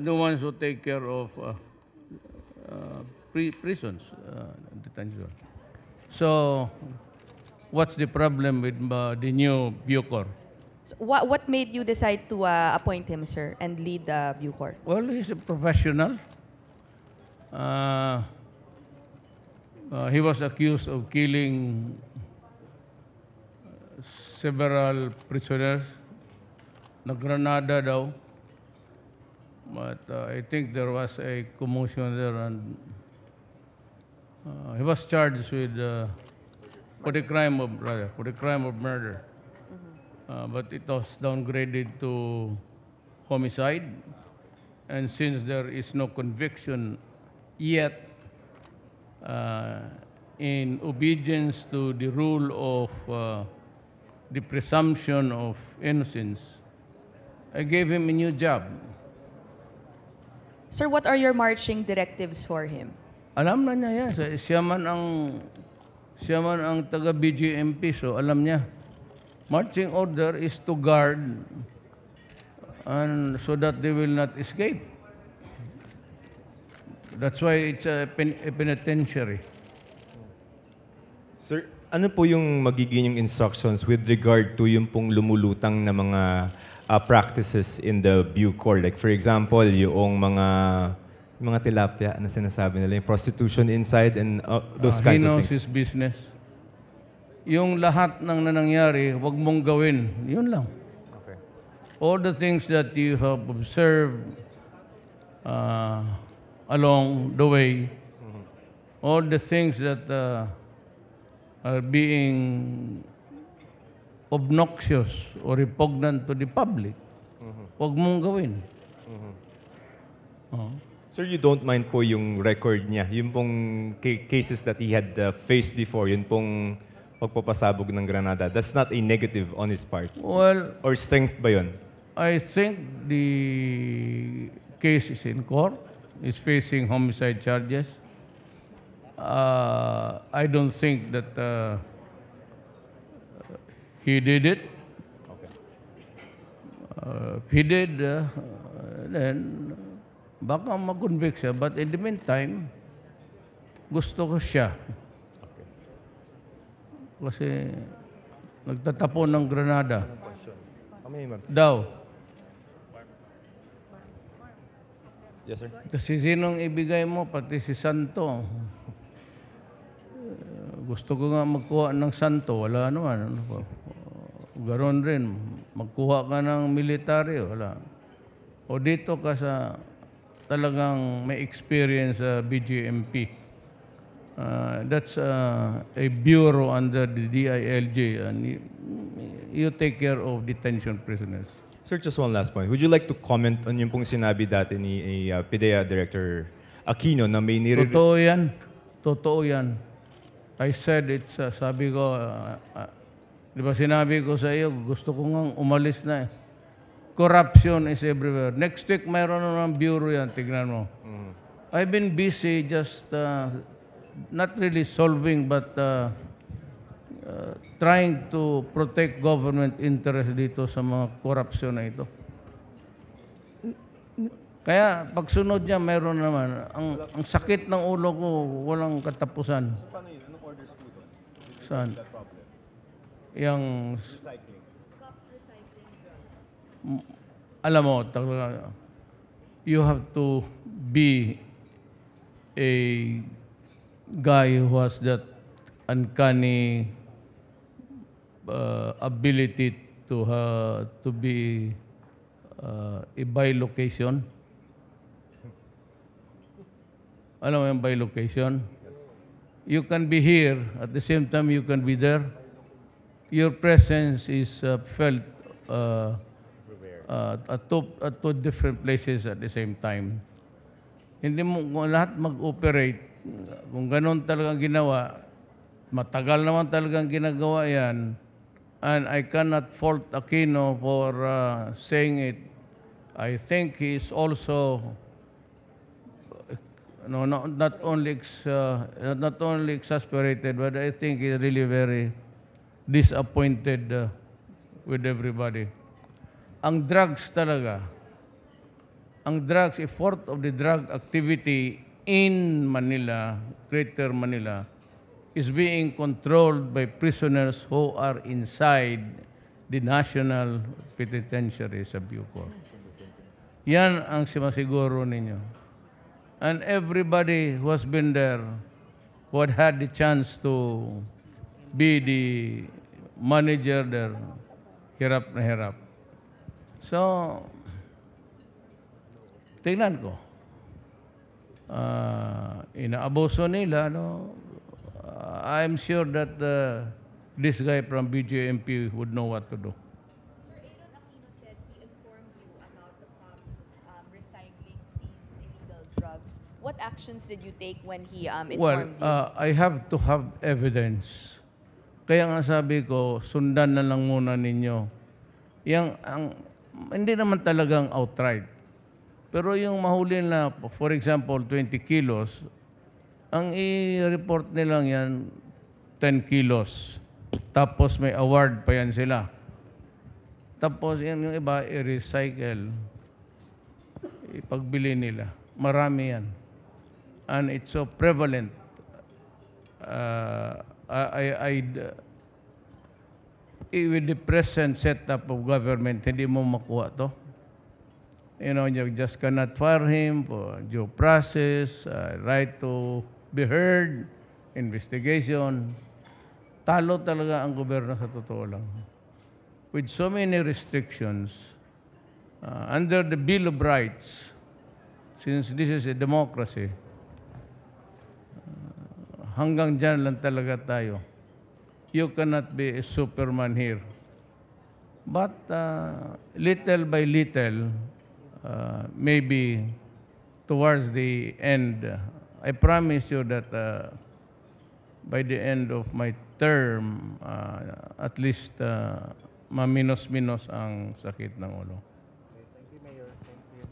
The ones who take care of prisons, detention. So, what's the problem with the new Bucor? So what made you decide to appoint him, sir, and lead the Bucor? Well, he's a professional. He was accused of killing several prisoners. Nag-Granada daw. But I think there was a commotion there, and he was charged with for the crime of murder. But it was downgraded to homicide, and since there is no conviction yet, in obedience to the rule of the presumption of innocence, I gave him a new job. Sir, what are your marching directives for him? Alam na niya yan. Siya man ang taga-BGMP, so alam niya. Marching order is to guard and so that they will not escape. That's why it's a penitentiary. Sir, ano po yung magiging instructions with regard to yung pong lumulutang na mga practices in the Bucor? Like for example, yung mga tilapia na sinasabi nila, yung prostitution inside and those kinds he of knows things. his business. Yung lahat ng nangyari, wag mong gawin. Yun lang. Okay. All the things that you have observed along the way, all the things that are being obnoxious or repugnant to the public, wag mong gawin. Sir, you don't mind po yung record niya, yung pong cases that he had faced before, yun pong pagpapasabog ng Granada. That's not a negative on his part? Well, or strength ba yun? I think the case is in court. Is facing homicide charges. I don't think that he did it. Okay. If he did, then baka mag-convict siya. But in the meantime, gusto ko siya. Okay. Kasi nagtatapon ng Granada. Ma'am. Daw. Yes, sir. Kasi sinong ibigay mo, pati si Santo. Gusto ko nga magkuha ng Santo, wala naman. Garon rin, magkuha ka ng military, wala. O dito ka sa talagang may experience sa BGMP. That's a bureau under the DILG, and you take care of detention prisoners. Sir, just one last point. Would you like to comment on yung pong sinabi dati ni PIDEA Director Aquino na may Totoo yan. Totoo yan. I said it, sabi ko, di ba sinabi ko sa iyo, gusto ko nga umalis na eh. Corruption is everywhere. Next week, mayroon naman bureau yan, tignan mo. I've been busy just not really solving, but trying to protect government interest dito sa mga corruption na ito. Kaya pagsunod niya, mayroon naman. Ang sakit ng ulo ko, walang katapusan. Saan? Yang alam mo, talaga, you have to be a guy who has that uncanny ability to be a bilocation. Alam mo yung bilocation? You can be here, at the same time you can be there. Your presence is felt at two different places at the same time. Hindi mo lahat mag-operate. Kung ganun talagang ginawa, matagal naman talagang ginagawa yan. And I cannot fault Aquino for saying it. I think he is also not only exasperated, but I think he's really very disappointed with everybody. ang drugs talaga, ang drugs, effort of the drug activity in Manila, Greater Manila, is being controlled by prisoners who are inside the National Penitentiary sa Bucor. Yan ang simasiguro ninyo. And everybody who has been there, who had the chance to be the manager there, hirap na hirap. So, tingnan ko. Inaabuso nila, no? I'm sure that this guy from BJMP would know what to do. Sir, Aaron Aquino said he informed you about the cops recycling seized illegal drugs. What actions did you take when he informed you? I have to have evidence. Kaya nga sabi ko, sundan na lang muna ninyo. Hindi naman talagang outright. Pero yung mahuli na, for example, 20 kilos, ang i-report nilang yan, 10 kilos. Tapos may award pa yan sila. Tapos yung iba, i-recycle. Ipagbili nila. Marami yan. And it's so prevalent. With the present setup of government, hindi mo makuha to. You know, you just cannot fire him for due process, right to be heard, investigation. Talo talaga ang gobyerno sa totoo lang. With so many restrictions, under the Bill of Rights, since this is a democracy, hanggang dyan lang talaga tayo. You cannot be a Superman here. But little by little, maybe towards the end, I promise you that by the end of my term, at least maminos-minos ang sakit ng ulo. Thank you, Mayor. Thank you.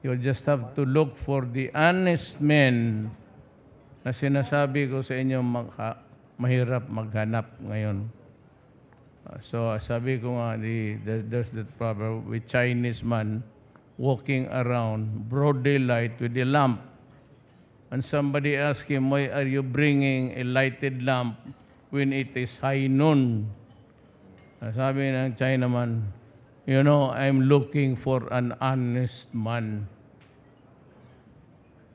You'll just have to look for the honest men na sinasabi ko sa inyo mahirap maghanap ngayon. So sabi ko nga, there's that problem with Chinese man walking around broad daylight with a lamp. And somebody asked him, why are you bringing a lighted lamp when it is high noon? Sabi ng Chinaman, you know, I'm looking for an honest man.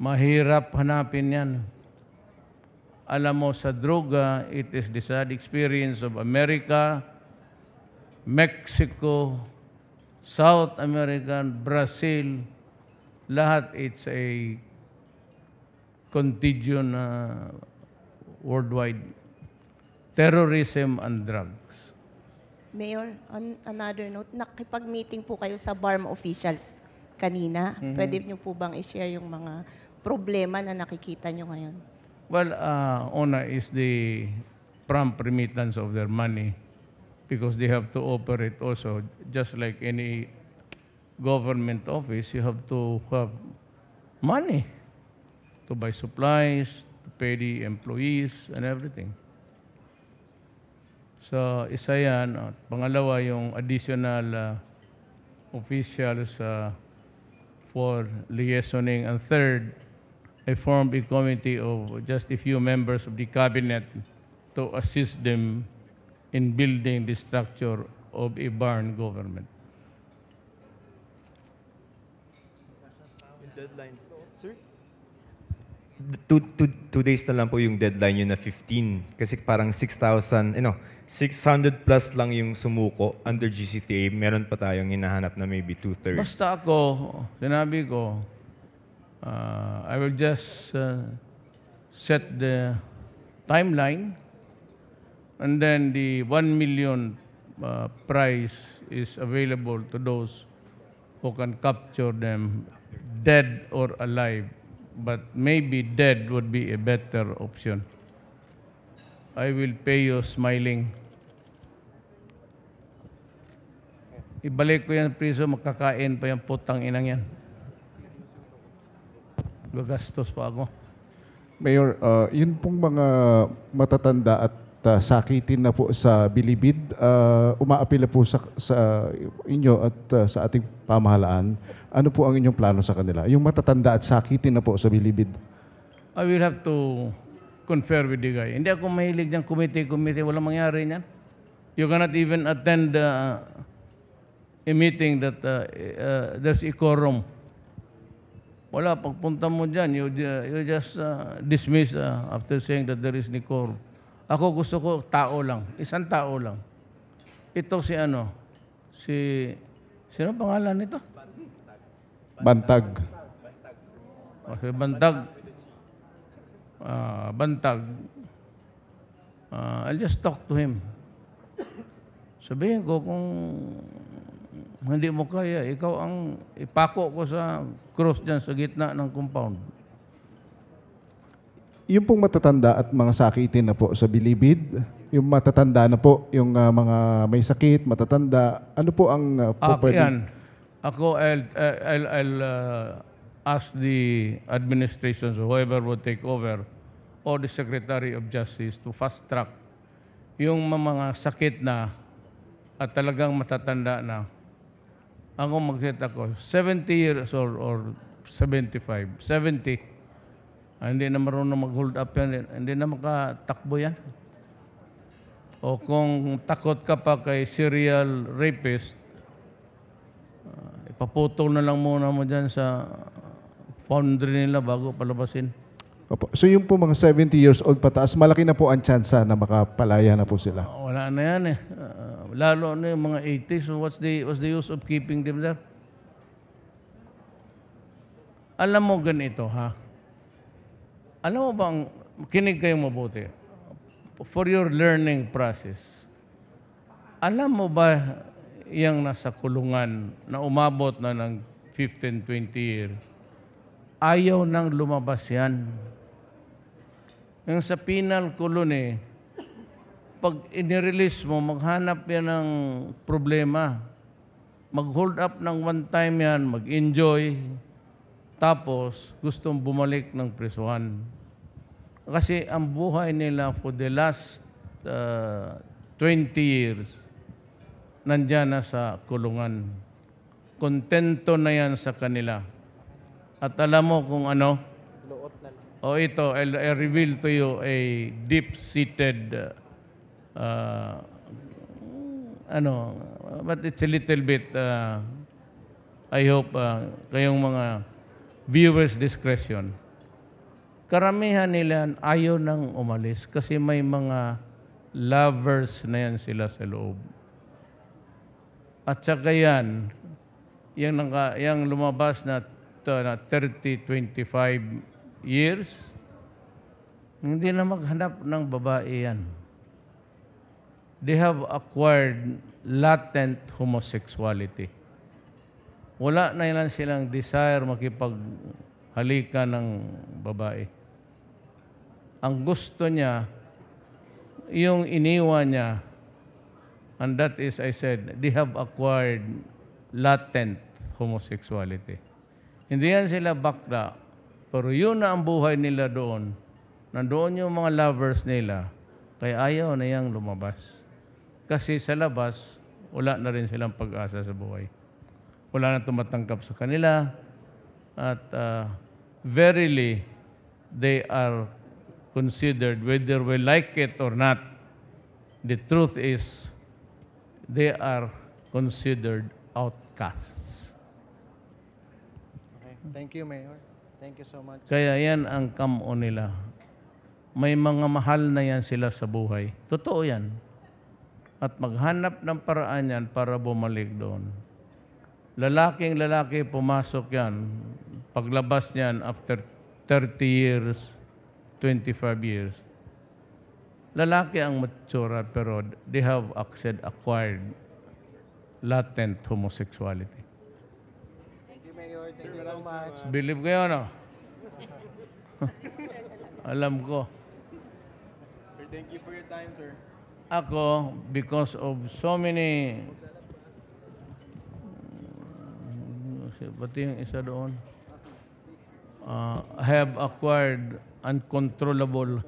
Mahirap hanapin yan. Alam mo, sa droga, it is the sad experience of America, Mexico, South America, Brazil, lahat it's a contagion worldwide. Terrorism and drugs. Mayor, on another note, nakipag-meeting po kayo sa BARM officials kanina. Pwede niyo po bang i-share yung mga problema na nakikita niyo ngayon? Well, una is the prompt remittance of their money because they have to operate also. Just like any government office, you have to have money to buy supplies, to pay the employees, and everything. So, isa yan. Pangalawa, yung additional officials for liaisoning. And third, I formed a committee of just a few members of the cabinet to assist them in building the structure of a barn government. Deadlines. Sir? Two days na lang po yung deadline yun na 15. Kasi parang 6,000, 600 plus lang yung sumuko under GCTA. Meron pa tayong hinahanap na maybe 2/3. Basta ako, sinabi ko, I will just set the timeline and then the 1 million prize is available to those who can capture them dead or alive. But maybe dead would be a better option. I will pay you smiling. Ibalik ko yan priso, makakain pa yung putang inang yan. Gagastos pa ako. Mayor, yun pong mga matatanda at sakitin na po sa bilibid, umaapila po sa inyo at sa ating pamahalaan. Ano po ang inyong plano sa kanila? Yung matatanda at sakitin na po sa bilibid. I will have to confer with the guy. Hindi ako mahilig ng committee. Walang mangyari niyan. You cannot even attend a meeting that there's a quorum. Wala, pagpunta mo dyan, you just dismiss after saying that there is quorum. Ako gusto ko tao lang, isang tao lang. Ito sino pangalan nito? Bantag. Si Bantag. Bantag. I'll just talk to him. Sabihin ko kung hindi mo kaya, ikaw ang ipako ko sa cross dyan sa gitna ng compound. Yung pong matatanda at mga sakitin na po sa bilibid, yung matatanda na po, yung mga may sakit, matatanda, ano po ang Yan. Ako, I'll ask the administration, so whoever will take over, or the Secretary of Justice to fast track yung mga sakit na at talagang matatanda na. Ako mag-set ako, 70 years or 75, 70. Hindi na marunong mag-hold up yan, hindi na makatakbo yan. O kung takot ka pa kay serial rapist, ipaputol na lang muna mo dyan sa foundry nila bago palabasin. Opo. So yung po mga 70 years old pataas, malaki na po ang tsansa na makapalaya na po sila. Wala na yan eh. Lalo na yung mga 80s. So what's the use of keeping them there? Alam mo ganito, ha? Alam mo bang, kinig kayong mabuti, for your learning process, alam mo ba yung nasa kulungan na umabot na ng 15, 20 years, ayaw nang lumabas yan. Yung sa penal colony, pag inirelease mo, maghanap yan ng problema. Mag-hold up ng one time yan, mag-enjoy, tapos gustong bumalik ng prisuhan. Kasi ang buhay nila for the last 20 years, nandyan na sa kulungan. Kontento na yan sa kanila. At alam mo kung ano? O ito, I'll reveal to you a deep-seated, but it's a little bit, I hope, kayong mga viewers' discretion. Karamihan nila ayaw nang umalis kasi may mga lovers na yan sila sa loob. At saka yan, yung lumabas na 30, 25 years, hindi na maghanap ng babae yan. They have acquired latent homosexuality. Wala na yan silang desire makipaghalika ng babae. Ang gusto niya, yung iniwan niya, and that is, I said, they have acquired latent homosexuality. Hindi yan sila bakla, pero yun na ang buhay nila doon. Nandoon yung mga lovers nila, kaya ayaw na yang lumabas. Kasi sa labas, wala na rin silang pag-asa sa buhay. Wala na tumatangkap sa kanila, at verily, they are considered, whether we like it or not, the truth is, they are considered outcasts. Okay. Thank you, Mayor. Thank you so much. Kaya yan ang kamo nila. May mga mahal na yan sila sa buhay. Totoo yan. At maghanap ng paraan yan para bumalik doon. Lalaking lalaki pumasok yan. Paglabas niyan after 30 years, 25 years. Lalaki ang mature pero they have acquired latent homosexuality. Thank you so much. Believe kayo, no? Alam ko. Sir, thank you for your time, sir. Ako, because of so many... Pati yung isa doon. I have acquired uncontrollable...